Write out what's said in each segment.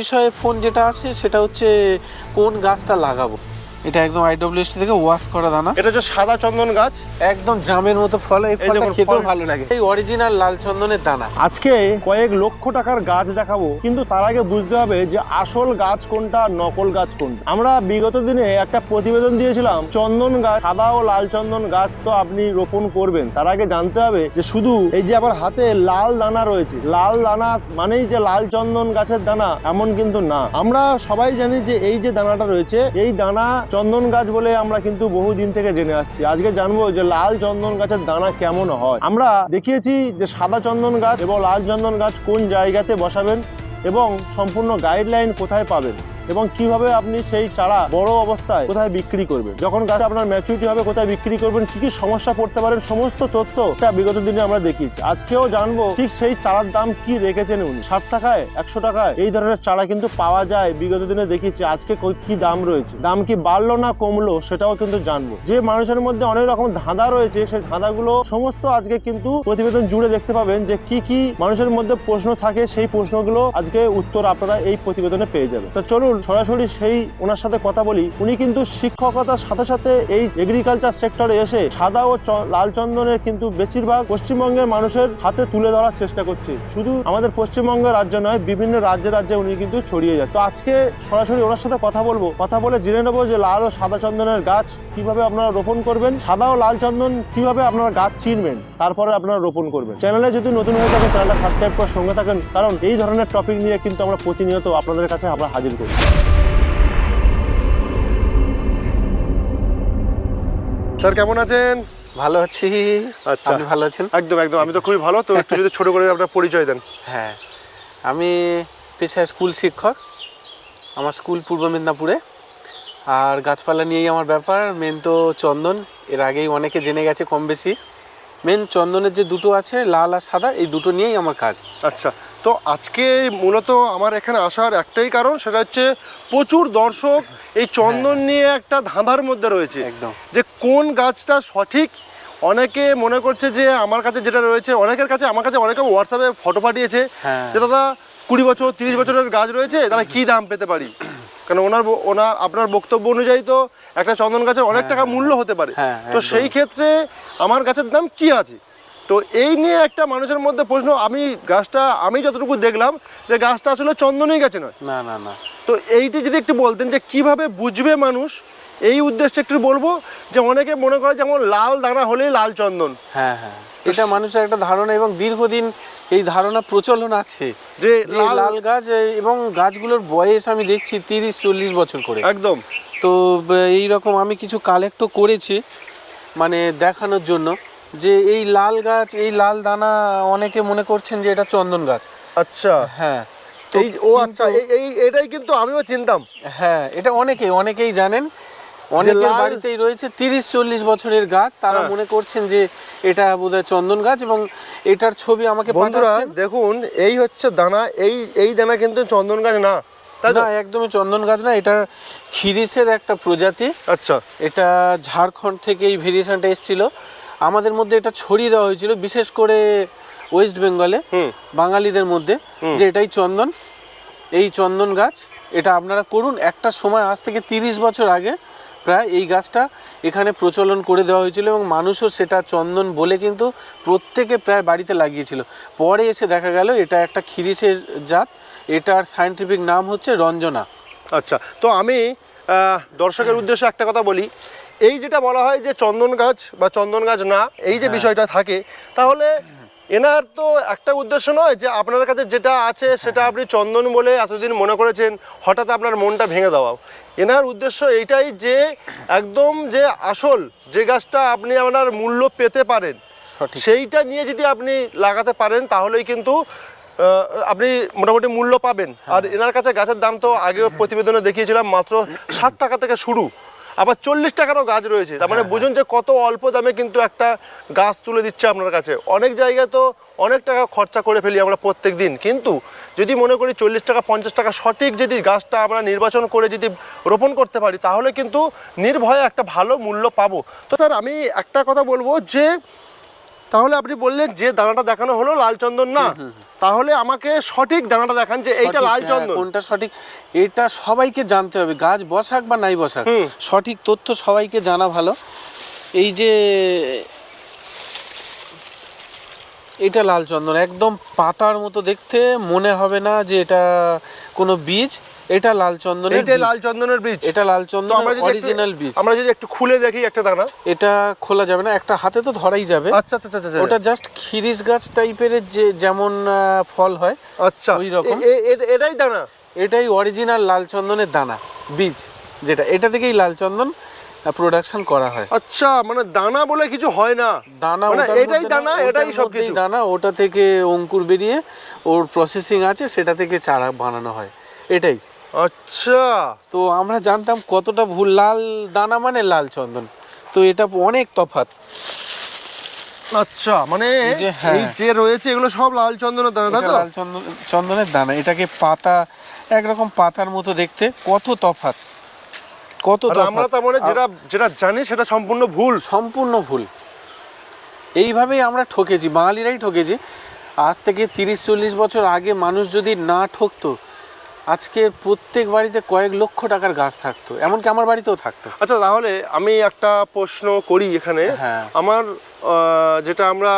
বিষয়ে ফোন যেটা আসে সেটা হচ্ছে কোন গাছটা লাগাবো। এটা একদম IWST থেকে ওয়াশ করা দানা। এটা হচ্ছে সাদা চন্দন গাছ, একদম জামের মতো ফল, এই ফলটা খেতেও ভালো লাগে। এই অরিজিনাল লাল চন্দনের দানা। আজকে কয়েক লক্ষ টাকার গাছ দেখাবো, কিন্তু তার আগে বুঝতে হবে যে আসল গাছ কোনটা, নকল গাছ কোনটা। আমরা বিগত দিনে একটা প্রতিবেদন দিয়েছিলাম, চন্দন গাছ, সাদা ও লাল চন্দন গাছ তো আপনি রোপণ করবেন, তার আগে জানতে হবে যে শুধু এই যে আমার হাতে লাল দানা রয়েছে, লাল দানা মানেই যে লাল চন্দন গাছের দানা এমন কিন্তু না। আমরা সবাই জানি যে এই যে দানাটা রয়েছে, এই দানা চন্দন গাছ বলে আমরা কিন্তু বহুদিন থেকে জেনে আসছি। আজকে জানবো যে লাল চন্দন গাছের দানা কেমন হয়। আমরা দেখিয়েছি যে সাদা চন্দন গাছ এবং লাল চন্দন গাছ কোন জায়গাতে বসাবেন এবং সম্পূর্ণ গাইডলাইন কোথায় পাবেন এবং কিভাবে আপনি সেই চারা বড় অবস্থায় কোথায় বিক্রি করবেন, যখন গাছ আপনার ম্যাচুরিটি হবে কোথায় বিক্রি করবেন, কি কি সমস্যা পড়তে পারেন, সমস্ত তথ্য বিগত দিনে আমরা দেখিয়েছি। আজকেও জানবো ঠিক সেই চারার দাম কি রেখেছেন উনি, 60 টাকায় 100 টাকায় এই ধরনের চারা কিন্তু পাওয়া যায়। বিগত দিনে দেখিয়েছি, আজকে কি দাম রয়েছে, দাম কি বাড়লো না কমলো সেটাও কিন্তু জানবো। যে মানুষের মধ্যে অনেক রকম ধাঁধা রয়েছে, সেই ধাঁধাগুলো সমস্ত আজকে কিন্তু প্রতিবেদন জুড়ে দেখতে পাবেন যে কি কি মানুষের মধ্যে প্রশ্ন থাকে, সেই প্রশ্নগুলো আজকে উত্তর আপনারা এই প্রতিবেদনে পেয়ে যাবেন। তো চলুন সরাসরি সেই ওনার সাথে কথা বলি। উনি কিন্তু শিক্ষকতার সাথে সাথে এই এগ্রিকালচার সেক্টরে এসে সাদা ও লাল চন্দনের কিন্তু বেশিরভাগ পশ্চিমবঙ্গের মানুষের হাতে তুলে ধরার চেষ্টা করছে। শুধু আমাদের পশ্চিমবঙ্গের রাজ্য নয়, বিভিন্ন রাজ্যে রাজ্যে উনি কিন্তু ছড়িয়ে যায়। তো আজকে সরাসরি ওনার সাথে কথা বলবো, কথা বলে জেনে নেবো যে লাল ও সাদা চন্দনের গাছ কিভাবে আপনারা রোপণ করবেন, সাদা ও লাল চন্দন কিভাবে আপনারা গাছ চিনবেন, তারপরে আপনারা রোপণ করবেন। চ্যানেলে যদি নতুন হয়ে থাকে চ্যানেলটা সাবস্ক্রাইব করে সঙ্গে থাকেন, কারণ এই ধরনের টপিক নিয়ে কিন্তু আমরা প্রতিনিয়ত আপনাদের কাছে আমরা হাজির করি। স্যার কেমন আছেন? ভালো আছি। আচ্ছা, আপনি ভালো আছেন? একদম একদম, আমি তো খুবই ভালো। তো একটু যদি ছোট করে আপনার পরিচয় দেন। হ্যাঁ, আমি পেশায় স্কুল শিক্ষক। আমার স্কুল পূর্ব মেদিনীপুরে। আর গাছপালা নিয়েই আমার ব্যাপার। মেন তো চন্দন, এর আগেই অনেকে জেনে গেছে কম বেশি। মেন চন্দনের যে দুটো আছে, লাল আর সাদা, এই দুটো নিয়েই আমার কাজ। আচ্ছা, তো আজকে মূলত আমার এখানে আসার একটাই কারণ, সেটা হচ্ছে প্রচুর দর্শক এই চন্দন নিয়ে একটা ধাঁধার মধ্যে রয়েছে, একদম যে কোন গাছটা সঠিক। অনেকে মনে করছে যে আমার কাছে যেটা রয়েছে, অনেকের কাছে আমার কাছে অনেকে হোয়াটসঅ্যাপে ফটো পাঠিয়েছে যে দাদা 20 বছর 30 বছরের গাছ রয়েছে, তাহলে কি দাম পেতে পারি। কারণ আপনার বক্তব্য অনুযায়ী তো একটা চন্দন গাছের অনেক টাকা মূল্য হতে পারে। তো সেই ক্ষেত্রে আমার গাছের দাম কি আছে, তো এই নিয়ে একটা মানুষের মধ্যে প্রশ্ন। আমি যতটুকু দেখলাম যে গাছটা আসলে চন্দনই গাছে নয়। না না না। তো এইটি যদি একটু বলতেন যে কিভাবে বুঝবে মানুষ, এই উদ্দেশ্যে একটু বলবো। যে অনেকে মনে করে যেমন লাল দানা হলেই লাল চন্দন। হ্যাঁ হ্যাঁ, এটা মানুষের একটা ধারণা এবং দীর্ঘদিন এই ধারণা প্রচলন আছে যে লাল গাছ, এবং গাছগুলোর বয়স আমি দেখছি 30-40 বছর করে। একদম। তো এইরকম আমি কিছু কালেক্টও করেছি, মানে দেখানোর জন্য যে এই লাল গাছ, এই লাল দানা অনেকে মনে করছেন যে এটা চন্দন গাছ। আচ্ছা, হ্যাঁ। আচ্ছা, এটাই কিন্তু আমিও চিনতাম। হ্যাঁ, এটা অনেকেই জানেন। অনেকের বাড়িতেই রয়েছে 30-40 বছরের গাছ, তারা মনে করছেন যে এটা বোধহয় চন্দন গাছ, এবং এটার ছবি আমাকে পাঠাচ্ছেন। দেখুন, এই হচ্ছে দানা, এই দানা কিন্তু চন্দন গাছ না। না, একদমই চন্দন গাছ না, এটা খিরিসের একটা প্রজাতি। আচ্ছা, এটা ঝাড়খণ্ড থেকে এই ভেরিয়েশনটা এসেছিল, আমাদের মধ্যে এটা ছড়িয়ে দেওয়া হয়েছিল, বিশেষ করে ওয়েস্ট বেঙ্গলে বাঙালিদের মধ্যে, যে এটাই চন্দন, এই চন্দন গাছ। এটা আপনারা করুন। একটা সময় আজ থেকে 30 বছর আগে প্রায় এই গাছটা এখানে প্রচলন করে দেওয়া হয়েছিল, এবং মানুষও সেটা চন্দন বলে কিন্তু প্রত্যেকে প্রায় বাড়িতে লাগিয়েছিল। পরে এসে দেখা গেল এটা একটা খিরিসের জাত, এটার সায়েন্টিফিক নাম হচ্ছে রঞ্জনা। আচ্ছা, তো আমি দর্শকের উদ্দেশ্যে একটা কথা বলি। এই যেটা বলা হয় যে চন্দন গাছ বা চন্দন গাছ না, এই যে বিষয়টা থাকে, তাহলে এনার তো একটা উদ্দেশ্য নয় যে আপনার কাছে যেটা আছে সেটা আপনি চন্দন বলে এতদিন মনে করেছেন, হঠাৎ আপনার মনটা ভেঙে দেওয়া। এনার উদ্দেশ্য এইটাই যে একদম যে আসল যে গাছটা আপনি আপনার মূল্য পেতে পারেন, সেইটা নিয়ে যদি আপনি লাগাতে পারেন, তাহলেই কিন্তু আপনি মোটামুটি মূল্য পাবেন। আর এনার কাছে গাছের দাম তো আগে প্রতিবেদনে দেখিয়েছিলাম মাত্র 60 টাকা থেকে শুরু, আবার 40 টাকারও গাছ রয়েছে। তার মানে বুঝুন যে কত অল্প দামে কিন্তু একটা গাছ তুলে দিচ্ছে আপনার কাছে। অনেক জায়গায় তো অনেক টাকা খরচা করে ফেলি আমরা প্রত্যেক দিন, কিন্তু যদি মনে করি 40 টাকা 50 টাকা সঠিক যদি গাছটা আমরা নির্বাচন করে যদি রোপণ করতে পারি, তাহলে কিন্তু নির্ভয়ে একটা ভালো মূল্য পাবো। তো স্যার, আমি একটা কথা বলবো যে তাহলে আপনি বললেন যে দানাটা দেখানো হলো লাল চন্দন না, তাহলে আমাকে সঠিক দানাটা দেখান যে এইটা সঠিক, লাল চন্দন। কোনটা সঠিক এটা সবাইকে জানতে হবে, গাছ বসাক বা নাই বসাক সঠিক তথ্য সবাইকে জানা ভালো। এই যে এটা লাল চন্দন, একদম পাতার মতো দেখতে, মনে হবে না যে এটা কোনো বীজ। এটা লাল চন্দনের এটা বীজ। লাল চন্দনের বীজ, এটা লাল চন্দনের অরিজিনাল বীজ। আমরা যদি একটু খুলে দেখি একটা দানা, এটা খোলা যাবে না, একটা হাতে তো ধরাই যাবে। আচ্ছা আচ্ছা আচ্ছা, ওটা জাস্ট খিরিস গাছ টাইপের, যে যেমন ফল হয় আচ্ছা ওই রকম। এটাই দানা, এটাই অরিজিনাল লাল চন্দনের দানা, বীজ যেটা, এটা থেকেই লাল চন্দন প্রোডাকশন করা হয়। আচ্ছা, মানে দানা বলে কিছু হয় না, দানা মানে ওটার এটাই মধ্যে দানা, না, এটাই ওটার সবকিছু মধ্যেই দানা, ওটা থেকে অঙ্কুর বেরিয়ে ওর প্রসেসিং আছে, সেটা থেকে চারা বানানো হয়, এটাই। আচ্ছা, তো আমরা জানতাম কতটা ভুল, লাল দানা মানে লাল চন্দন, তো এটা অনেক তফাৎ। আচ্ছা, মানে হ্যাঁ, এই যে রয়েছে এগুলো সব লাল চন্দনের দানা, তাই তো? লাল চন্দনের দানা, এটাকে পাতা, একরকম পাতার মতো দেখতে, কত তফাৎ, কত তফাৎ। আমরা তার মানে যেটা জানি সেটা সম্পূর্ণ ভুল, সম্পূর্ণ ভুল। এইভাবেই আমরা ঠকেছি, বাঙালিরাই ঠকেছি। আজ থেকে 30-40 বছর আগে মানুষ যদি না ঠকতো, আজকে প্রত্যেক বাড়িতে কয়েক লক্ষ টাকার গাছ থাকতো, এমনকি আমার বাড়িতেও থাকতো। আচ্ছা, তাহলে আমি একটা প্রশ্ন করি এখানে। হ্যাঁ। আমার যেটা আমরা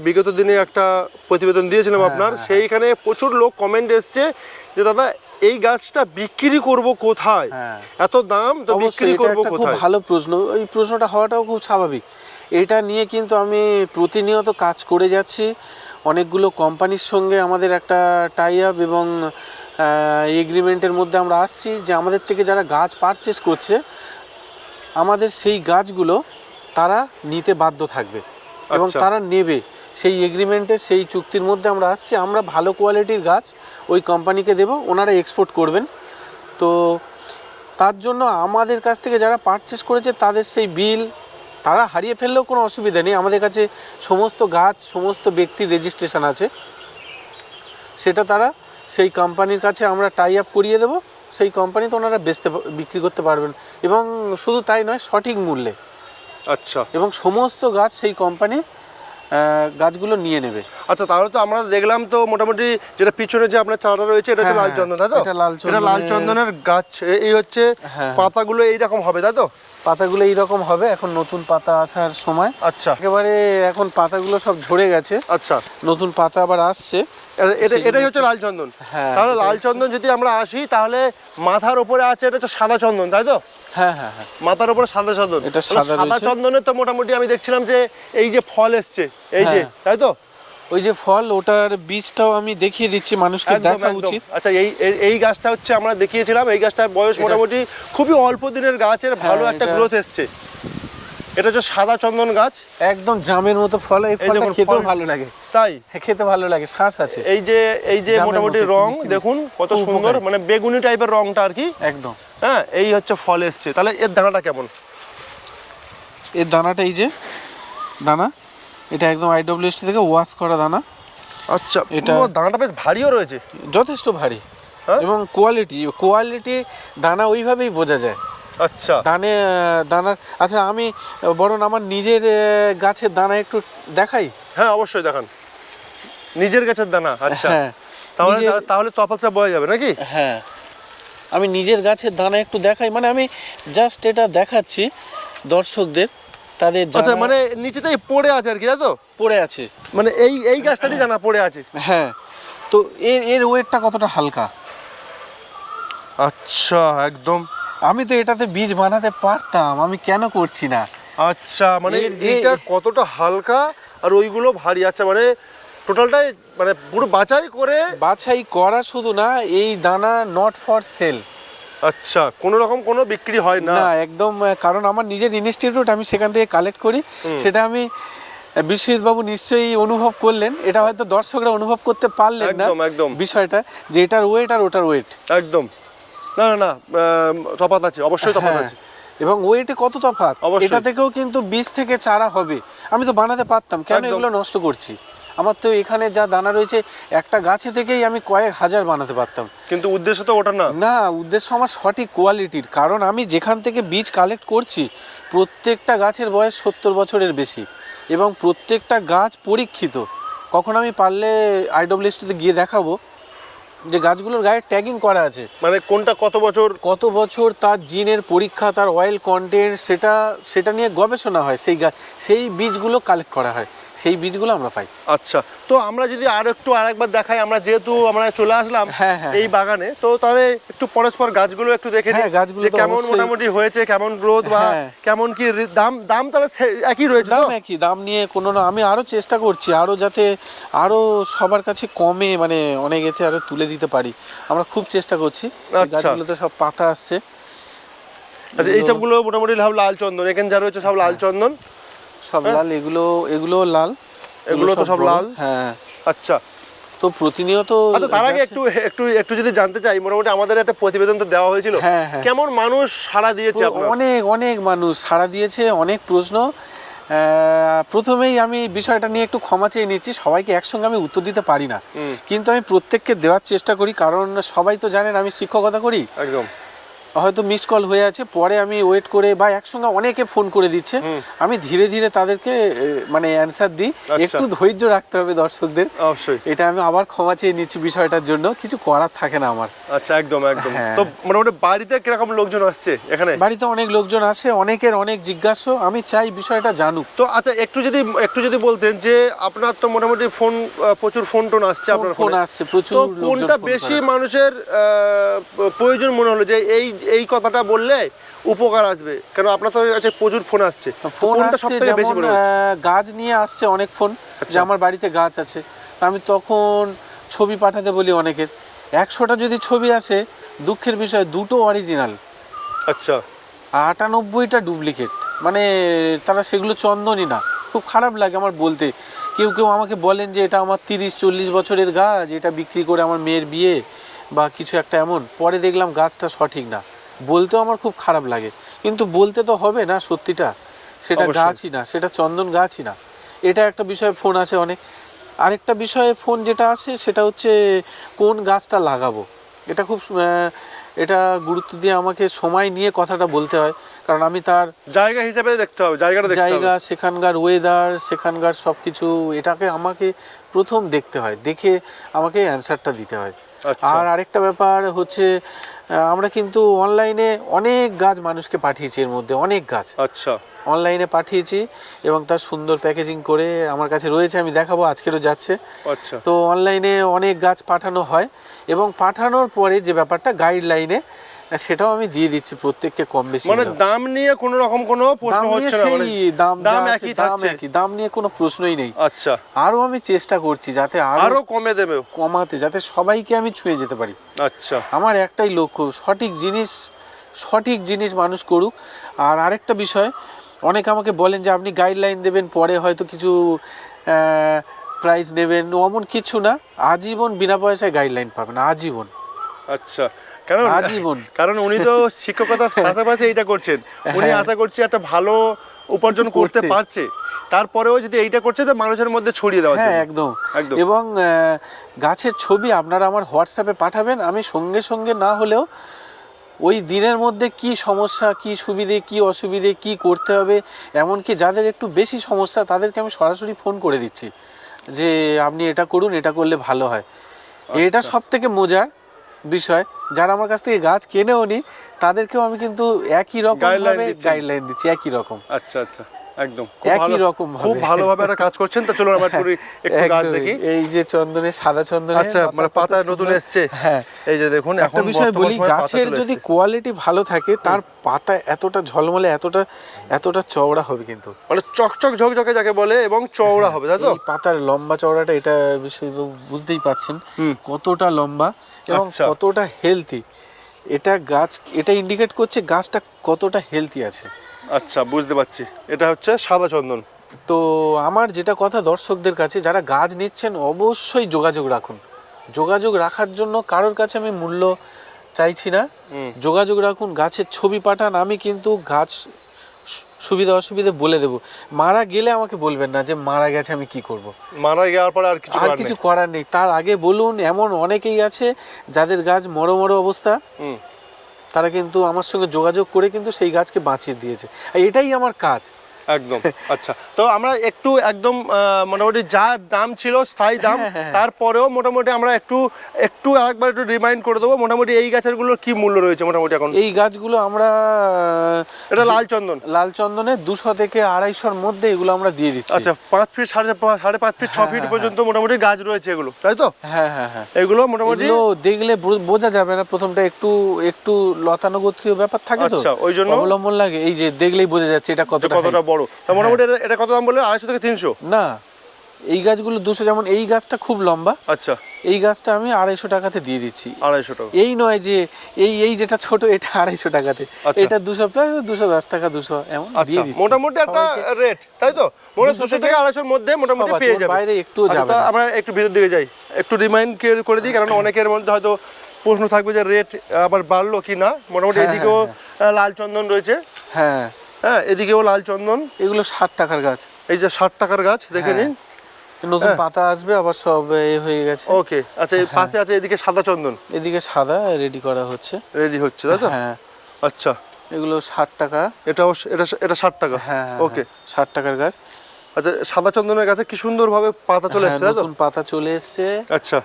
বিগত দিনে একটা প্রতিবেদন দিয়েছিলাম আপনার, সেইখানে প্রচুর লোক কমেন্ট এসছে যে দাদা এই গাছটা বিক্রি করব কোথায়, এত দাম, তো বিক্রি করব খুব কোথায়? ভালো প্রশ্ন, এই প্রশ্নটা হওয়াটাও খুব স্বাভাবিক। এটা নিয়ে কিন্তু আমি প্রতিনিয়ত কাজ করে যাচ্ছি। অনেকগুলো কোম্পানির সঙ্গে আমাদের একটা টাই আপ এবং এগ্রিমেন্টের মধ্যে আমরা আসছি যে আমাদের থেকে যারা গাছ পারচেস করছে, আমাদের সেই গাছগুলো তারা নিতে বাধ্য থাকবে এবং তারা নেবে। সেই এগ্রিমেন্টের, সেই চুক্তির মধ্যে আমরা আসছি। আমরা ভালো কোয়ালিটির গাছ ওই কোম্পানিকে দেব, ওনারা এক্সপোর্ট করবেন। তো তার জন্য আমাদের কাছ থেকে যারা পারচেস করেছে তাদের সেই বিল তারা হারিয়ে ফেললেও কোনো অসুবিধা নেই। আমাদের কাছে সমস্ত গাছ, সমস্ত ব্যক্তির রেজিস্ট্রেশন আছে, সেটা তারা সেই কোম্পানির কাছে আমরা টাই আপ করিয়ে দেবো। সেই কোম্পানি তো ওনারা বিক্রি করতে পারবেন, এবং শুধু তাই নয়, সঠিক মূল্যে। আচ্ছা, এবং সমস্ত গাছ সেই কোম্পানি গাছগুলো নিয়ে নেবে। আচ্ছা, তাহলে তো আমরা দেখলাম তো মোটামুটি যেটা পিছনে যে আপনার চারাটা রয়েছে, এটা হচ্ছে লাল চন্দন, তাই তো? এটা লাল চন্দনের গাছ, এই হচ্ছে পাতাগুলো এইরকম হবে, তাই তো? পাতাগুলো এইরকম হবে, এখন নতুন পাতা আসার সময়। আচ্ছা, একেবারে এখন পাতাগুলো সব ঝরে গেছে, আচ্ছা, নতুন পাতা আবার আসছে। এটাই হচ্ছে লাল চন্দন। হ্যাঁ, তাহলে লাল চন্দন যদি আমরা আসি, তাহলে মাথার উপরে আছে এটা হচ্ছে সাদা চন্দন, তাই তো? হ্যাঁ হ্যাঁ হ্যাঁ, মাথার উপরে সাদা চন্দন। এটা সাদা চন্দনের তো মোটামুটি আমি দেখছিলাম যে এই যে ফল এসছে, এই যে, তাই তো? ওই যে ফল, ওটার বীজটাও আমি দেখিয়ে দিচ্ছি, মানুষকে দেখা উচিত। আচ্ছা, এই গাছটা হচ্ছে আমরা দেখিয়েছিলাম, এই গাছটার বয়স মোটামুটি খুবই অল্প দিনের গাছের, ভালো একটা গ্রোথ এসছে। এটা হচ্ছে সাদা চন্দন গাছ, একদম জামের মতো ফল। এই ফলটা খেতেও ভালো লাগে, তাই খেতে ভালো লাগে, শ্বাস আছে। এই যে মোটামুটি রং দেখুন কত সুন্দর, মানে বেগুনি টাইপের রংটা আর কি, একদম। হ্যাঁ, এই হচ্ছে ফল এসছে। তাহলে এর দানাটা কেমন? এর দানাটা, এই যে দানা, এটা একদম IWST থেকে ওয়াশ করা দানা। আচ্ছা, এটা দানাটা বেশ ভারীও রয়েছে, যথেষ্ট ভারী, এবং কোয়ালিটি দানা ওইভাবেই বোঝা যায়। আচ্ছা, দানার আচ্ছা, আমি বরং আমার নিজের গাছের দানা একটু দেখাই। হ্যাঁ, অবশ্যই দেখান নিজের গাছের দানা। আচ্ছা, হ্যাঁ, তাহলে তফাৎটা বোঝা যাবে নাকি? হ্যাঁ, আমি নিজের গাছের দানা একটু দেখাই, মানে আমি জাস্ট এটা দেখাচ্ছি দর্শকদের, তাদের। আচ্ছা, মানে নিচেতেই পড়ে আছে আর কি, তাই তো? পড়ে আছে, মানে এই গাছটারই দানা পড়ে আছে। হ্যাঁ, তো এর ওয়েটটা কতটা হালকা। আচ্ছা, একদম। আমি তো এটাতে বীজ বানাতে পারতাম, আমি কেন করছি না? আচ্ছা, মানে এইটা কতটা হালকা আর ওইগুলো ভারী। আচ্ছা, মানে টোটালটাই মানে পুরো বাছাই করা শুধু না, এই দানা নট ফর সেল। আচ্ছা, কোনো রকম কোনো বিক্রি হয় না? না, একদম। কারণ আমার নিজের ইনস্টিটিউট, আমি সেখান থেকে কালেক্ট করি। সেটা আমি, বিশ্বজিৎ বাবু নিশ্চয়ই অনুভব করলেন, এটা হয়তো দর্শকরা অনুভব করতে পারলেন না বিষয়টা, যে এটার ওয়েট আর ওটার ওয়েট একদম। না না না, তফাৎ আছে, অবশ্যই তফাৎ আছে। এবং ওয়েটে কত তফাৎ, এটা থেকেও কিন্তু বীজ থেকে চারা হবে। আমি তো বানাতে পারতাম, কেন এগুলো নষ্ট করছি? আমার তো এখানে যা দানা রয়েছে একটা গাছে থেকেই আমি কয়েক হাজার বানাতে পারতাম। কিন্তু উদ্দেশ্য তো ওটা না। না, উদ্দেশ্য আমার সঠিক কোয়ালিটির, কারণ আমি যেখান থেকে বীজ কালেক্ট করছি প্রত্যেকটা গাছের বয়স 70 বছরের বেশি এবং প্রত্যেকটা গাছ পরীক্ষিত। কখন আমি পারলে IWSTতে গিয়ে দেখাবো যে গাছগুলোর গায়ে ট্যাগিং করা আছে, মানে কোনটা কত বছর তার জিনের পরীক্ষা, তার অয়েল কন্টেন্ট, সেটা নিয়ে গবেষণা হয়, সেই বীজগুলো কালেক্ট করা হয়, সেই বীজগুলো আমরা পাই। আচ্ছা, তো আমরা যদি আরেকবার দেখাই, আমরা যেহেতু আমরা চলে আসলাম এই বাগানে, তো তাহলে একটু পরস্পর গাছগুলো একটু দেখে নিই যে কেমন মোটামুটি হয়েছে, কেমন গ্রোথ বা কেমন কি দাম তাহলে একই রয়েছে। দাম একই, দাম নিয়ে কোনো না, আমি আরো চেষ্টা করছি আরো যাতে আরো সবার কাছে কমে, মানে অনেক এতে আরো তুলে দিতে পারি, আমরা খুব চেষ্টা করছি। গাছগুলোতে সব পাতা আসছে। আচ্ছা, এই সবগুলো মোটামুটি লাল চন্দন, এখানে যা রয়েছে সব লাল চন্দন, সব লাল, এগুলো লাল, এগুলো তো সব লাল। হ্যাঁ, আচ্ছা, তো প্রতিনিয়ত। আচ্ছা, তার আগে একটু যদি জানতে চাই, মোটামুটি আমাদের একটা প্রতিবেদন তো দেওয়া হয়েছিল, কেমন মানুষ সাড়া দিয়েছে? অনেক মানুষ সাড়া দিয়েছে, অনেক প্রশ্ন। প্রথমেই আমি বিষয়টা নিয়ে একটু ক্ষমা চেয়ে নিচ্ছি, সবাইকে একসঙ্গে আমি উত্তর দিতে পারি না, কিন্তু আমি প্রত্যেককে দেওয়ার চেষ্টা করি, কারণ সবাই তো জানেন আমি শিক্ষকতা করি। একদম, হয়তো মিসড কল হয়ে আছে, পরে আমি ওয়েট করে বা একসঙ্গে অনেকে ফোন করে দিচ্ছে, আমি ধীরে ধীরে তাদেরকে মানে অ্যান্সার দিই। একটু ধৈর্য রাখতে হবে দর্শকদের, অবশ্যই। এটা আমি আবার ক্ষমা চেয়ে নিচ্ছি বিষয়টার জন্য, কিছু করার থাকে না আমার। আচ্ছা, একদম। তো মোটামুটি বাড়িতে কিরকম লোকজন আসছে এখানে? বাড়িতে অনেক লোকজন আসে, অনেকের অনেক জিজ্ঞাসা, আমি চাই বিষয়টা জানুক। তো আচ্ছা, একটু যদি বলতেন যে আপনার তো মোটামুটি প্রচুর ফোন টোন আসছে, আপনার ফোন আসছে প্রচুর, কোনটা বেশি মানুষের প্রয়োজন মনে হলো যে এই কথাটা বললে উপকার আসবে? কেন আপনার তো প্রচুর ফোন আসছে, যেমন গাছ নিয়ে আসছে অনেক ফোন, যে আমার বাড়িতে গাছ আছে, আমি তখন ছবি পাঠাতে বলি অনেকের। 100টা যদি ছবি আসে, দুঃখের বিষয় 2টো অরিজিনাল, আচ্ছা, 98টা ডুপ্লিকেট, মানে তারা সেগুলো চন্দনই না। খুব খারাপ লাগে আমার বলতে। কেউ আমাকে বলেন যে এটা আমার 30-40 বছরের গাছ, এটা বিক্রি করে আমার মেয়ের বিয়ে বা কিছু একটা, এমন পরে দেখলাম গাছটা সঠিক না, বলতেও আমার খুব খারাপ লাগে, কিন্তু বলতে তো হবে না সত্যিটা, সেটা গাছই না, সেটা চন্দন গাছই না। এটা একটা বিষয়ে ফোন আসে অনেক। আরেকটা বিষয়ে ফোন যেটা আসে সেটা হচ্ছে কোন গাছটা লাগাবো, এটা খুব এটা গুরুত্ব দিয়ে আমাকে সময় নিয়ে কথাটা বলতে হয়, কারণ আমি তার জায়গা হিসেবে দেখতে হবে, জায়গা, সেখানকার ওয়েদার, সেখানকার সব কিছু, এটাকে আমাকে প্রথম দেখতে হয়, দেখে আমাকে অ্যান্সারটা দিতে হয়। আর আরেকটা ব্যাপার হচ্ছে, আমরা কিন্তু অনলাইনে অনেক গাছ মানুষকে পাঠিয়েছি, এর মধ্যে অনেক গাছ অনলাইনে পাঠিয়েছি এবং তার সুন্দর প্যাকেজিং করে আমার কাছে রয়েছে, আমি দেখাবো, আজকেরও যাচ্ছে। তো অনলাইনে অনেক গাছ পাঠানো হয় এবং পাঠানোর পরে যে ব্যাপারটা গাইডলাইনে, সেটাও আমি দিয়ে দিচ্ছি প্রত্যেককে কম বেশি। মানে দাম নিয়ে কোনো রকম কোনো প্রশ্ন হচ্ছে না, দাম একই, দাম নিয়ে কোনো প্রশ্নই নেই। আচ্ছা, আরো আমি চেষ্টা করছি যাতে আরো কমাতে, যাতে সবাইকে আমি ছুঁয়ে যেতে পারি। আচ্ছা, আমার একটাই লক্ষ্য, সঠিক জিনিস মানুষ করুক। আর আরেকটা বিষয়, অনেকে আমাকে বলেন যে আপনি গাইডলাইন দেবেন, পরে হয়তো কিছু প্রাইস নেবেন, এমন কিছু না, আজীবন বিনা পয়সায় গাইডলাইন পাবেন, আজীবন। আচ্ছা, কারণ উনি তো শিক্ষকতার পাশাপাশি এইটা করছেন, উনি আশা করছি একটা ভালো উপার্জন করতে পারছে, তারপরেও যদি এইটা করছে তো মানুষের মধ্যে ছড়িয়ে দেওয়া। হ্যাঁ, একদম। এবং গাছের ছবি আপনারা আমার হোয়াটসঅ্যাপে পাঠাবেন, আমি সঙ্গে সঙ্গে না হলেও ওই দিনের মধ্যে কি সমস্যা, কি সুবিধে, কি অসুবিধে, কি করতে হবে, এমনকি যাদের একটু বেশি সমস্যা তাদেরকে আমি সরাসরি ফোন করে দিচ্ছি যে আপনি এটা করুন, এটা করলে ভালো হয়। এটা সব থেকে মজার বিষয়, যারা আমার কাছ থেকে গাছ কেনেও নি তাদেরকেও আমি কিন্তু একই রকম গাইডলাইন দিচ্ছি, একই রকম। আচ্ছা, একদম একই রকম, খুব ভালোভাবে একটা কাজ করছেন। তো চলুন আমরা একটু গাছ দেখি। এই যে চন্দনের, সাদা চন্দনের, আচ্ছা, মানে পাতা নতুন এসেছে। হ্যাঁ, এই যে দেখুন, একটা বিষয় বলি, গাছের যদি কোয়ালিটি ভালো থাকে, তার পাতা এতটা ঝলমলে, এতটা চওড়া হবে, কিন্তু মানে চকচক ঝকঝকে যাকে বলে, এবং চওড়া হবে, তাই তো? পাতার লম্বা চওড়াটা, এটা বিষয় বুঝতেই পাচ্ছেন কতটা লম্বা এবং কতটা হেলদি। এটা ইন্ডিকেট করছে গাছটা কতটা হেলদি আছে। আচ্ছা, বুঝতে পারছি। এটা হচ্ছে সাদা চন্দন। তো আমার যেটা কথা দর্শকদের কাছে, যারা গাছ নিচ্ছেন অবশ্যই যোগাযোগ রাখুন। যোগাযোগ রাখার জন্য কারোর কাছে আমি মূল্য চাইছি না, যোগাযোগ রাখুন, গাছের ছবি পাঠান। আমি কিন্তু গাছ সুবিধা অসুবিধা বলে দেবো। মারা গেলে আমাকে বলবেন না যে মারা গেছে আমি কি করব। মারা যাওয়ার পরে আর কিছু করার নেই, তার আগে বলুন। এমন অনেকেই আছে যাদের গাছ মরো মরো অবস্থা, তারা কিন্তু আমার সঙ্গে যোগাযোগ করে কিন্তু সেই গাছকে বাঁচিয়ে দিয়েছে। আর এটাই আমার কাজ। একদম। আচ্ছা, তো আমরা একটু একদম মোটামুটি যা দাম ছিল স্থায়ী দাম, তারপরেও মোটামুটি আমরা একটু আরেকবার একটু রিমাইন্ড করে দেবো মোটামুটি এই গাছেরগুলোর কি মূল্য রয়েছে মোটামুটি এখন। এই গাছগুলো আমরা এটা লাল চন্দন, লাল চন্দনের 200 থেকে 250-র মধ্যে এগুলো আমরা দিয়ে দিচ্ছি। আচ্ছা, 5 ফিট 5.5 ফিট 6 ফিট পর্যন্ত মোটামুটি গাছ রয়েছে এগুলো, তাই তো? হ্যাঁ হ্যাঁ হ্যাঁ, এগুলো মোটামুটি দেখলে বোঝা যাবে না, প্রথমটা একটু লতানো গোত্রীয় ব্যাপার থাকে তো, আচ্ছা, ওই জন্য অবলম্বন লাগে। এই যে দেখলেই বোঝা যাচ্ছে এটা কতটা বড়। তা মোটামুটি এটা কত দাম বললেন? 250 থেকে 300? না, এই গাছগুলো 200। যেমন এই গাছটা খুব লম্বা, আচ্ছা, এই গাছটা আমি 250 টাকাতে দিয়ে দিচ্ছি। 250 টাকা? এই নয় যে এই যেটা ছোট এটা 250 টাকাতে, এটা 200 প্লাস 210 টাকা 200 এমন দিয়ে দিচ্ছি। মোটামুটি একটা রেট, তাই তো? মোটামুটি 200 থেকে 250-এর মধ্যে মোটামুটি পেয়ে যাবে, বাইরে একটু যাবে। আমরা একটু ভিতর দিকে যাই, একটু রিমাইন্ড করে দিই, কারণ অনেকের মধ্যে হয়তো প্রশ্ন থাকবে যে রেট আবার বাড়লো কি না। মোটামুটি এদিকেও লাল চন্দন রয়েছে, হ্যাঁ হ্যাঁ, এদিকেও লাল চন্দন। এগুলো 60 টাকার গাছ। এই যে 60 টাকার গাছ, দেখে নিন, নতুন পাতা আসবে আবার, সব হয়ে গেছে। ওকে, আচ্ছা, এই পাশে আছে এদিকে সাদা চন্দন, এদিকে সাদা রেডি করা হচ্ছে, রেডি হচ্ছে, তাই তো? হ্যাঁ, আচ্ছা, এগুলো 60 টাকা। এটা 60 টাকা? হ্যাঁ, ওকে, 60 টাকার গাছ। আচ্ছা, সাদা চন্দনের গাছে কি সুন্দরভাবে পাতা চলে এসেছে, তাই তো? নতুন পাতা চলে এসেছে। আচ্ছা,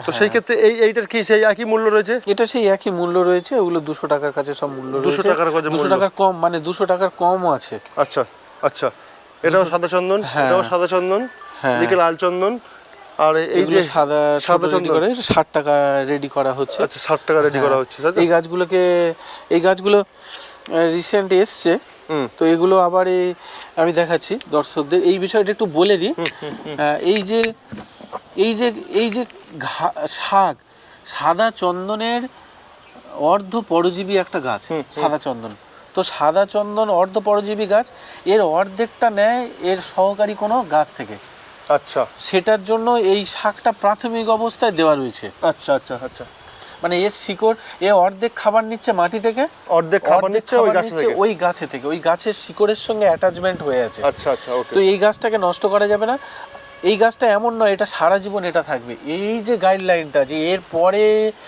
তো সেই ক্ষেত্রে এইটার কি সেই একই মূল্য রয়েছে? এটা সেই একই মূল্য রয়েছে, ওগুলো 200 টাকার কাছে সব মূল্য রয়েছে। 200 টাকার কাছে 200 টাকার কম, মানে 200 টাকার কমও আছে। আচ্ছা আচ্ছা, এটাও সাদা চন্দন, এটাও সাদা চন্দন, এদিকে লাল চন্দন, আর এই যে সাদা চন্দন করে 60 টাকা রেডি করা হচ্ছে। আচ্ছা, 60 টাকা রেডি করা হচ্ছে, তাই তো? এই গাছগুলো রিসেন্ট এসছে, তো এগুলো আবার আমি দেখাচ্ছি দর্শকদের। এই বিষয়টা একটু বলে দিই। এই যে শাক, সাদা চন্দনের অর্ধ পরজীবী একটা গাছ, সাদা চন্দন। তো সাদা চন্দন অর্ধ পরজীবী গাছ, এর অর্ধেকটা নেয় এর সহকারী কোনো গাছ থেকে। আচ্ছা, সেটার জন্য এই শাকটা প্রাথমিক অবস্থায় দেওয়া রয়েছে। আচ্ছা আচ্ছা আচ্ছা, মানে এর শিকড়, অর্ধেক খাবার নিচ্ছে মাটি থেকে, অর্ধেক খাবার নিচ্ছে ওই গাছে থেকে, ওই গাছের শিকড়ের সঙ্গে অ্যাটাচমেন্ট হয়ে আছে। আচ্ছা আচ্ছা, ওকে। তো এই গাছটাকে নষ্ট করা যাবে না। এই গাছটা এমন নয় এটা সারা জীবন এটা থাকবে। এই যে গাইডলাইনটা যে এর পরে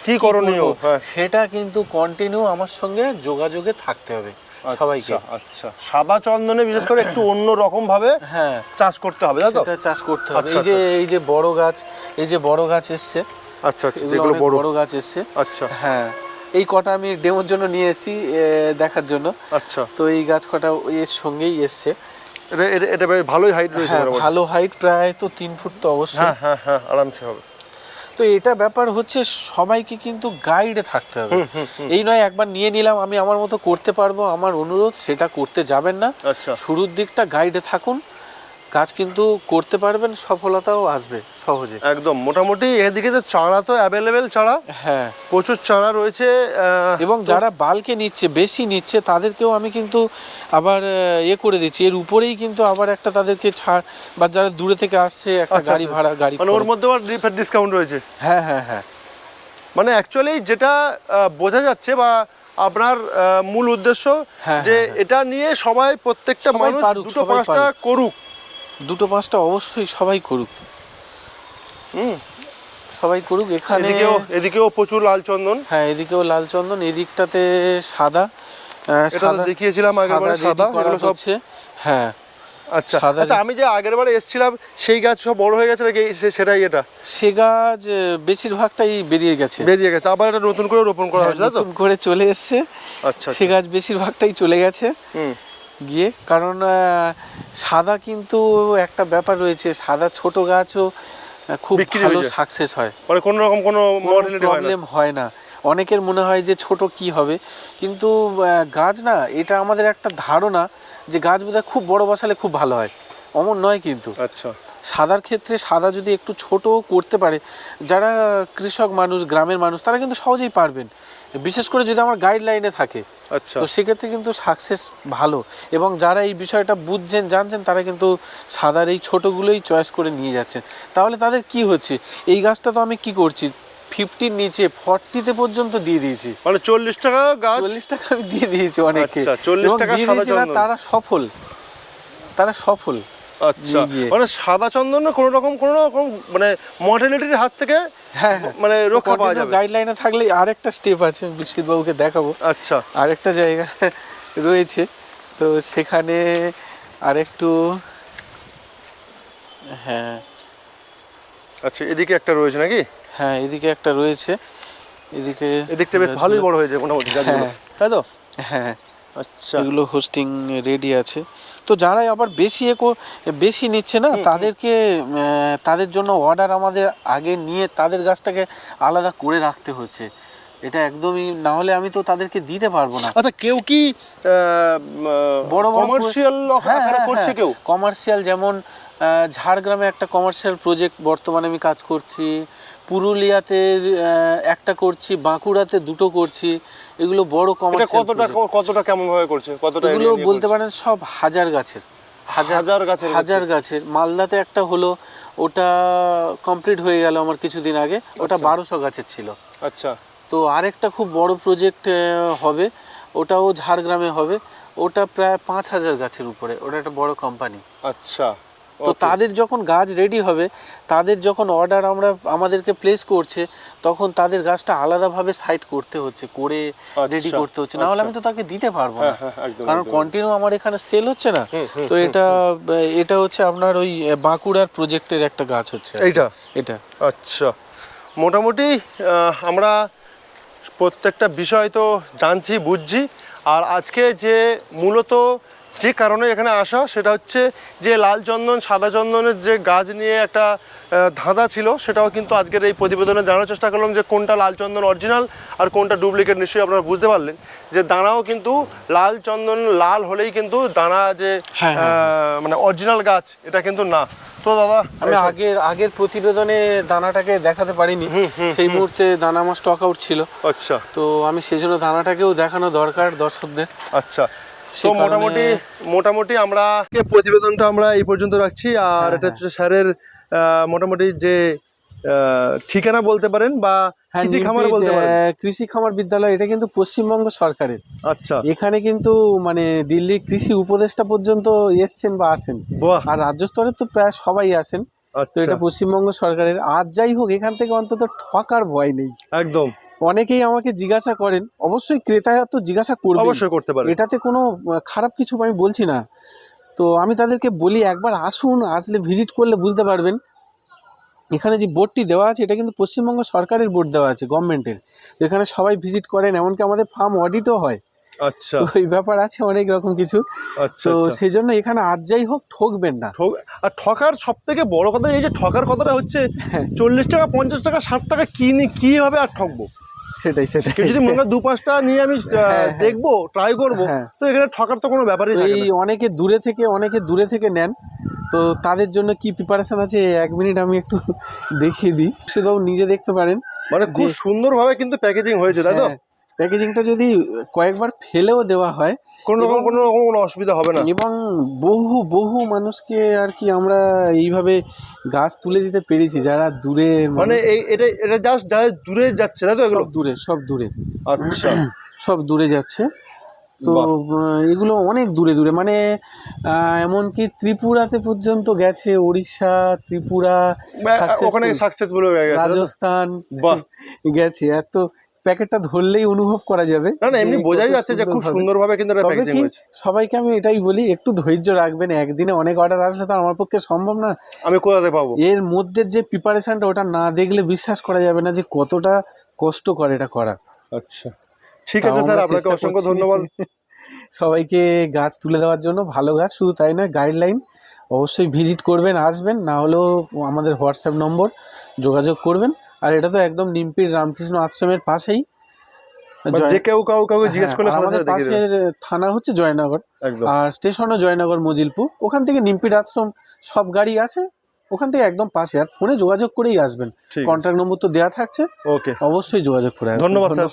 কি করণীয়, সেটা কিন্তু কন্টিনিউ আমার সঙ্গে যোগাযোগে থাকতে হবে সবাইকে। আচ্ছা, সাদা চন্দনে বিশেষ করে একটু অন্য রকম ভাবে চাষ করতে হবে, তাই তো? সেটা চাষ করতে হবে। এই যে বড় গাছ এসছে। আচ্ছা আচ্ছা, যেগুলো বড় গাছ এসছে। আচ্ছা, হ্যাঁ, এই কটা আমি ডেমোর জন্য নিয়ে এসেছি দেখার জন্য। আচ্ছা, তো এই গাছ কটা এর সঙ্গেই এসছে। এটা ভালোই হাইট রয়েছে, ভালো হাইট, প্রায় তো 3 ফুট তো অবশ্যই। হ্যাঁ হ্যাঁ হ্যাঁ, আরামসে হবে। তো এটা ব্যাপার হচ্ছে সবাইকে কিন্তু গাইডে থাকতে হবে। এই নয় একবার নিয়ে নিলাম আমি আমার মতো করতে পারবো, আমার অনুরোধ সেটা করতে যাবেন না। আচ্ছা, শুরুর দিকটা গাইডে থাকুন, কাজ কিন্তু করতে পারবেন, সফলতাও আসবে সহজে। একদম। মোটামুটি এদিকে তো চারা তো অ্যাভেলেবেল চারা, হ্যাঁ, প্রচুর চারা রয়েছে। এবং যারা বাল্কে নিচ্ছে, বেশি নিচ্ছে, তাদেরকেও আমি কিন্তু আবার করে দিচ্ছি। এর উপরেই কিন্তু আবার একটা তাদেরকে ছাড়, বা যারা দূরে থেকে আসছে একটা গাড়ি ভাড়া, গাড়ি মানে ওর মধ্যে আবার ডিসকাউন্ট রয়েছে। হ্যাঁ হ্যাঁ হ্যাঁ, মানে অ্যাকচুয়ালি যেটা বোঝা যাচ্ছে বা আপনার মূল উদ্দেশ্য যে এটা নিয়ে সবাই, প্রত্যেকটা মানুষ 2-5টা করুক। 2-5টা অবশ্যই সবাই করুক, সবাই করুক। এখানে এদিকেও প্রচুর লাল চন্দন। হ্যাঁ, এদিকেও লাল চন্দন, এদিকটাতে সাদা। এটা তো দেখিয়েছিলাম আগেরবারে, সাদা এগুলো সব। হ্যাঁ, আচ্ছা আচ্ছা, আমি যে আগেরবারে এসেছিলাম সেই গাছ সব বড় হয়ে গেছে নাকি সেটাই? এটা সে গাছ বেশিরভাগটাই বেরিয়ে গেছে, আবার এটা নতুন করে রোপণ করা হয়েছে, নতুন করে চলে এসেছে। আচ্ছা, সে গাছ বেশিরভাগটাই চলে গেছে গিয়ে, কারণ সাদা কিন্তু একটা ব্যাপার রয়েছে, সাদা ছোট গাছও খুব ভালো সাকসেস হয়, মানে কোনো রকম কোনো প্রবলেম হয় না। অনেকের মনে হয় যে ছোট কি হবে, কিন্তু গাছ না, এটা আমাদের একটা ধারণা যে গাছ বোধহয় খুব বড় বসালে খুব ভালো হয়, অমন নয় কিন্তু। আচ্ছা, সাদার ক্ষেত্রে সাদা যদি একটু ছোট করতে পারে, যারা কৃষক মানুষ, গ্রামের মানুষ, তারা কিন্তু সহজেই পারবেন, বিশেষ করে যদি আমার গাইডলাইনে থাকে। আচ্ছা, তো সেক্ষেত্রে কিন্তু সাকসেস ভালো, এবং যারা এই বিষয়টা বুঝছেন, জানছেন, তারা কিন্তু সাদার এই ছোটোগুলোই চয়েস করে নিয়ে যাচ্ছেন। তাহলে তাদের কি হচ্ছে, এই গাছটা তো আমি কি করছি, 50 নিচে 40-তে পর্যন্ত দিয়ে দিয়েছি। মানে 40 টাকা গাছ, 40 টাকা আমি দিয়ে দিয়েছি অনেকে। আচ্ছা, 40 টাকা সাদা চন্দন, তারা সফল, তারা সফল। আচ্ছা, মানে সাদা চন্দন কোনো রকম মানে মর্টালিটির হাত থেকে হ্যাঁ মানে রক্ষা পাওয়া যাবে। গাইডলাইনে থাকলে আরেকটা স্টেপ আছে, বিশ্বজিৎ বাবুকে দেখাবো। আচ্ছা, আরেকটা জায়গা রয়েছে, তো সেখানে আরেকটু, হ্যাঁ আচ্ছা, এদিকে একটা রয়েছে নাকি? হ্যাঁ, এদিকে একটা রয়েছে, এদিকটা বেশ ভালোই বড় হয়েছে মোটামুটি গাছগুলো, তাই তো? হ্যাঁ, আচ্ছা, এগুলো হোস্টিং রেডি আছে। তো যারা আবার বেশি নিচ্ছে না, তাদেরকে তাদের জন্য অর্ডার আমাদের আগে নিয়ে তাদের গাছটাকে আলাদা করে রাখতে হচ্ছে। এটা একদমই, না হলে আমি তো তাদেরকে দিতে পারবো না। আচ্ছা, কেউ কি বড় কমার্শিয়াল আকারে করছে? কেউ কমার্শিয়াল, যেমন ঝাড়গ্রামে একটা কমার্শিয়াল প্রজেক্ট বর্তমানে আমি কাজ করছি, পুরুলিয়াতে একটা করছি, বাঁকুড়াতে দুটো করছি। এগুলো বড় কমার্শিয়াল। কতটা কেমন ভাবে করছে? কতটা এগুলো বলতে পারেন সব হাজার গাছের, হাজার গাছের। মালদাতে একটা হলো, ওটা কমপ্লিট হয়ে গেল আমার কিছুদিন আগে, ওটা 1200 গাছের ছিল। আচ্ছা, তো আরেকটা খুব বড় প্রজেক্ট হবে, ওটাও ঝাড়গ্রামে হবে, ওটা প্রায় 5000 গাছের উপরে, ওটা একটা বড় কোম্পানি। আচ্ছা, তো তাদের যখন গাছ রেডি হবে, তাদের যখন অর্ডার আমাদেরকে প্লেস করছে, তখন তাদের গাছটা আলাদাভাবে সাইট করতে হচ্ছে, করে রেডি করতে হচ্ছে, না হলে আমি তো তাকে দিতে পারবো না, কারণ কন্টিনিউ আমার এখানে সেল হচ্ছে না। তো এটা হচ্ছে আপনার ওই বাঁকুড়ার প্রজেক্টের একটা গাছ হচ্ছে এটা। আচ্ছা, মোটামুটি আমরা প্রত্যেকটা বিষয় তো জানছি, বুঝছি। আর আজকে যে মূলত যে কারণে এখানে আসা, সেটা হচ্ছে যে লাল চন্দন সাদা চন্দনের যে গাছ নিয়ে একটা ধাঁধা ছিল, সেটাও কিন্তু আজকের এই প্রতিবেদনে জানার চেষ্টা করলাম যে কোনটা লাল চন্দন অরিজিনাল আর কোনটা ডুপ্লিকেট। নিশ্চয়ই আপনারা বুঝতে পারলেন যে দানাও কিন্তু লাল চন্দন লাল হলেই কিন্তু দানা যে মানে অরিজিনাল গাছ, এটা কিন্তু না। তো দাদা, আমি আগের প্রতিবেদনে দানাটাকে দেখাতে পারিনি, সেই মুহূর্তে দানা আমার স্টক আউট ছিল। আচ্ছা, তো আমি সেই জন্য দানাটাকেও দেখানো দরকার দর্শকদের। আচ্ছা, তো মোটামুটি আমরা প্রতিবেদনটা আমরা এই পর্যন্ত রাখছি। আর এটা হচ্ছে স্যারের মোটামুটি যে ঠিকানা বলতে পারেন বা কৃষি খামার বলতে পারেন, কৃষি খামার বিদ্যালয়। এটা কিন্তু পশ্চিমবঙ্গ সরকারের। আচ্ছা, এখানে কিন্তু মানে দিল্লি কৃষি উপদেষ্টা পর্যন্ত এসছেন বা আসেন, আর রাজ্য স্তরে তো প্রায় সবাই আসেন। তো এটা পশ্চিমবঙ্গ সরকারের। আর যাই হোক, এখান থেকে অন্তত ঠকার ভয় নেই একদম। অনেকেই আমাকে জিজ্ঞাসা করেন, অবশ্যই ক্রেতা তো জিজ্ঞাসা করবে, অবশ্যই করতে পারে, এটাতে কোনো খারাপ কিছু আমি বলছি না। তো আমি তাদেরকে বলি, একবার আসুন, আসলে ভিজিট করলে বুঝতে পারবেন। এখানে যে বোর্ডটি দেওয়া আছে, এটা কিন্তু পশ্চিমবঙ্গ সরকারের বোর্ড দেওয়া আছে, গভর্নমেন্টের। এখানে সবাই ভিজিট করেন, এমনকি আমাদের ফার্ম অডিটও হয়। আচ্ছা, তো এই ব্যাপার আছে অনেক রকম কিছু। তো সেই জন্য এখানে আজ যাই হোক ঠকবেন না। আর ঠকার সব থেকে বড় কথা এই যে ঠকার কথাটা হচ্ছে 40 টাকা 50 টাকা 60 টাকা কিভাবে আর ঠকবো, সেটাই যদি মনে হয় 2-5টা নিয়ে আমি দেখবো, ট্রাই করবো, তো এখানে ঠকার তো কোনো ব্যাপারই থাকে না। অনেকে দূরে থেকে নেন, তো তাদের জন্য কি প্রিপারেশন আছে 1 মিনিট আমি একটু দেখিয়ে দিই, সেটাও নিজে দেখতে পারেন। মানে খুব সুন্দরভাবে কিন্তু প্যাকেজিং হয়েছে, তাই তো? প্যাকেজিংটা যদি কয়েকবার ফেলেও দেওয়া হয়, কোনো রকম কোনো অসুবিধা হবে না। এবং বহু মানুষকে আর কি আমরা এইভাবে গাছ তুলে দিতে পেরেছি, যারা দূরে, মানে এটা জাস্ট যারা দূরে যাচ্ছে, তাই তো? সব দূরে আচ্ছা, সব দূরে যাচ্ছে। তো এগুলো অনেক দূরে, মানে এমনকি ত্রিপুরাতে পর্যন্ত গেছে, ওড়িশা, ত্রিপুরা, ওখানে সাকসেসফুল হয়ে গেছে, রাজস্থান গেছে। এত প্যাকেটটা ধরলেই অনুভব করা যাবে, না এমনি বোঝাই যাচ্ছে যে খুব সুন্দরভাবে কিন্তু এটা প্যাকেজিং হয়েছে। সবাইকে আমি এটাই বলি, একটু ধৈর্য রাখবেন। একদিনে অনেক অর্ডার আসলে তো আমার পক্ষে সম্ভব না, আমি কোথাতে পাবো? এর মধ্যে যে প্রিপারেশনটা, ওটা না দেখলে বিশ্বাস করা যাবে না যে কতটা কষ্ট করে এটা করা। আচ্ছা, ঠিক আছে স্যার, আপনাকে অসংখ্য ধন্যবাদ। সবাইকে গাছ তুলে দেওয়ার জন্য, ভালো গাছ, শুধু তাই নয়, গাইডলাইন অবশ্যই ভিজিট করবেন, আসবেন, না হলেও আমাদের হোয়াটসঅ্যাপ নম্বর যোগাযোগ করবেন। আর এটা তো একদম নিমপির রামকৃষ্ণ আশ্রমের পাশেই, যে কেউ কাউকে জিজ্ঞেস করলে আমাদের পাশের থানা হচ্ছে জয়নগর, আর স্টেশনও জয়নগর মজিলপুর। ওখান থেকে নিমপির আশ্রম সব গাড়ি আসে, ওখান থেকে একদম পাশে। আর ফোনে যোগাযোগ করেই আসবেন, কন্ট্যাক্ট নম্বর তো দেওয়া থাকছে, অবশ্যই যোগাযোগ করে আসবেন। ধন্যবাদ স্যার।